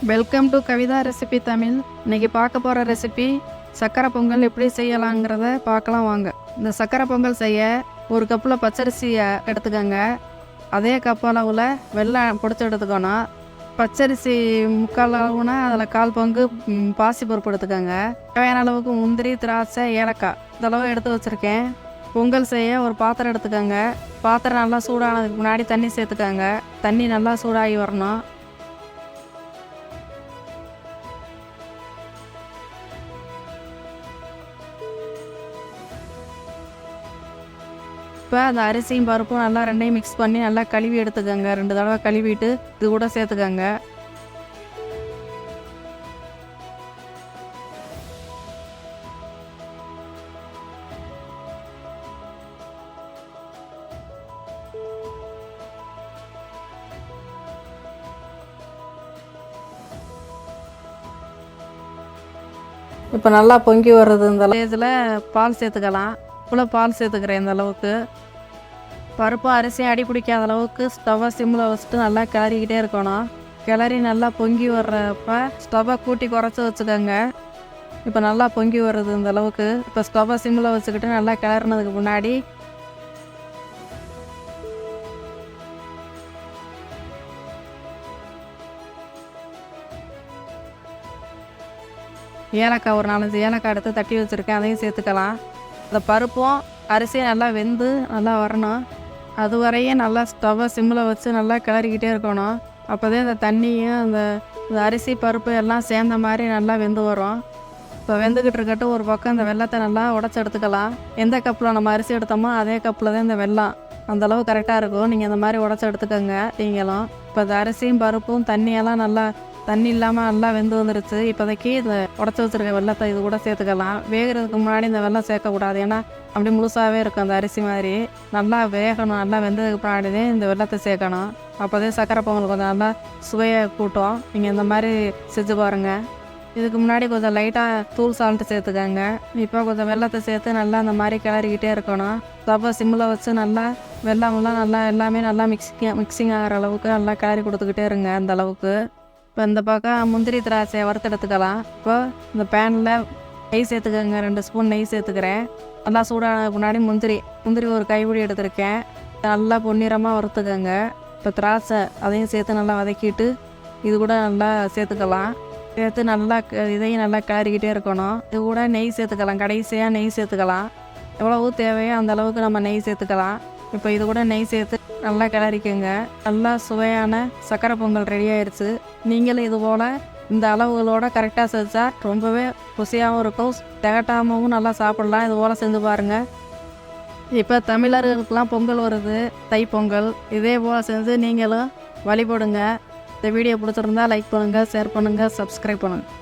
Welcome to Kavitha recipe Tamil. இன்றைக்கி பார்க்க போகிற ரெசிபி சக்கரை பொங்கல் எப்படி செய்யலாங்கிறத பார்க்கலாம் வாங்க. இந்த சக்கரை பொங்கல் செய்ய ஒரு கப்பில் பச்சரிசியை எடுத்துக்கோங்க. அதே கப் அளவில் வெல்லம் பொடிச்சு எடுத்துக்கணும். பச்சரிசி முக்கால் அளவுனா அதில் கால் பங்கு பாசிப்பருப்பு எடுத்துக்கோங்க. தேவையான அளவுக்கு முந்திரி, திராட்சை, ஏலக்காய் இதளவு எடுத்து வச்சுருக்கேன். பொங்கல் செய்ய ஒரு பாத்திரம் எடுத்துக்கோங்க. பாத்திரம் நல்லா சூடானதுக்கு முன்னாடி தண்ணி சேர்த்துக்கோங்க. தண்ணி நல்லா சூடாகி வரணும். இப்போ அந்த அரிசியும் பருப்பும் நல்லா ரெண்டையும் மிக்ஸ் பண்ணி நல்லா கழுவி எடுத்துக்கோங்க. 2 தடவை கழுவிட்டு இது கூட சேர்த்துக்கோங்க. இப்போ நல்லா பொங்கி வர்றது இந்த இதில் பால் சேர்த்துக்கலாம். இவ்வளோ பால் சேர்த்துக்கிறேன். இந்த அளவுக்கு பருப்பு அரிசியும் அடி பிடிக்காத அளவுக்கு ஸ்டவ்வை சிம்மில் வச்சுட்டு நல்லா கிளறிக்கிட்டே இருக்கணும். கிளறி நல்லா பொங்கி வர்றப்ப ஸ்டவ்வை கூட்டி குறைச்சி வச்சுக்கோங்க. இப்போ நல்லா பொங்கி வர்றது இந்த அளவுக்கு. இப்போ ஸ்டவ்வை சிம்மில் வச்சுக்கிட்டு நல்லா கிளறினதுக்கு முன்னாடி ஏலக்காய் ஒரு 4-5 ஏலக்காய் எடுத்து தட்டி வச்சுருக்கேன். அதையும் சேர்த்துக்கலாம். அந்த பருப்பும் அரிசியும் நல்லா வெந்து நல்லா வரணும். அது வரையும் நல்லா ஸ்டவ்வை சிம்மில் வச்சு நல்லா கிளறிக்கிட்டே இருக்கணும். அப்போதான் இந்த தண்ணியும் அந்த அரிசி பருப்பு எல்லாம் சேர்ந்த மாதிரி நல்லா வெந்து வரும். இப்போ வெந்துக்கிட்டு இருக்கட்டும். ஒரு பக்கம் இந்த வெல்லத்தை நல்லா உடச்சி எடுத்துக்கலாம். எந்த கப்பில் நம்ம அரிசி எடுத்தோமோ அதே கப்பில் தான் இந்த வெல்லம் அந்தளவு கரெக்டாக இருக்கும். நீங்கள் இந்த மாதிரி உடச்சி எடுத்துக்கோங்க நீங்களும். இப்போ இந்த அரிசியும் பருப்பும் தண்ணியெல்லாம் நல்லா தண்ணி இல்லாமல் நல்லா வெந்து வந்துருச்சு. இப்போதைக்கு இந்த உடச்சி வச்சுருக்க வெல்லத்தை இது கூட சேர்த்துக்கலாம். வேகிறதுக்கு முன்னாடி இந்த வெல்லம் சேர்க்கக்கூடாது. ஏன்னா அப்படி முழுசாகவே இருக்கும் அந்த அரிசி மாதிரி. நல்லா வேகணும். நல்லா வெந்ததுக்கு முன்னாடி தான் இந்த வெல்லத்தை சேர்க்கணும். அப்போதே சக்கரை பொங்கல் கொஞ்சம் நல்லா சுவையை கூட்டும். நீங்கள் இந்த மாதிரி செஞ்சு பாருங்கள். இதுக்கு முன்னாடி கொஞ்சம் லைட்டாக தூள் சால்ட்டு சேர்த்துக்கோங்க. இப்போ கொஞ்சம் வெல்லத்தை சேர்த்து நல்லா அந்த மாதிரி கிளறிக்கிட்டே இருக்கணும். ஸ்டவ்வை சிம்மில் வச்சு நல்லா வெல்லமெல்லாம் நல்லா எல்லாமே நல்லா மிக்சிங் ஆகிற அளவுக்கு நல்லா கிளறி கொடுத்துக்கிட்டே இருங்க. அந்த அளவுக்கு. இப்போ இந்த பக்கம் முந்திரி திராட்சையை வறுத்தெடுத்துக்கலாம். இப்போ இந்த பேனில் நெய் சேர்த்துக்கோங்க. 2 ஸ்பூன் நெய் சேர்த்துக்கிறேன். நல்லா சூடானதுக்கு முன்னாடி முந்திரி ஒரு கைப்பிடி எடுத்துருக்கேன். நல்லா பொன்னிறமாக வறுத்துக்கோங்க. இப்போ திராட்சை அதையும் சேர்த்து நல்லா வதக்கிட்டு இது கூட நல்லா சேர்த்துக்கலாம். சேர்த்து நல்லா இதையும் நல்லா கிளறிக்கிட்டே இருக்கணும். இது கூட நெய் சேர்த்துக்கலாம். கடைசியாக நெய் சேர்த்துக்கலாம். எவ்வளவு தேவையோ அந்த அளவுக்கு நம்ம நெய் சேர்த்துக்கலாம். இப்போ இது கூட நெய் சேர்த்து நல்லா கிளறிக்கோங்க. நல்லா சுவையான சக்கரை பொங்கல் ரெடி ஆயிடுச்சு. நீங்களும் இது போல் இந்த அளவுகளோட கரெக்டாக செஞ்சா ரொம்பவே ருசியாகவும் இருக்கும். திகட்டாமவும் நல்லா சாப்பிடலாம். இது போல் செஞ்சு பாருங்கள். இப்போ தமிழர்களுக்கெல்லாம் பொங்கல் வருது, தைப்பொங்கல். இதே போல் செஞ்சு நீங்களும் வழிபடுங்க. இந்த வீடியோ பிடிச்சிருந்தா லைக் பண்ணுங்கள், ஷேர் பண்ணுங்கள், சப்ஸ்கிரைப் பண்ணுங்கள்.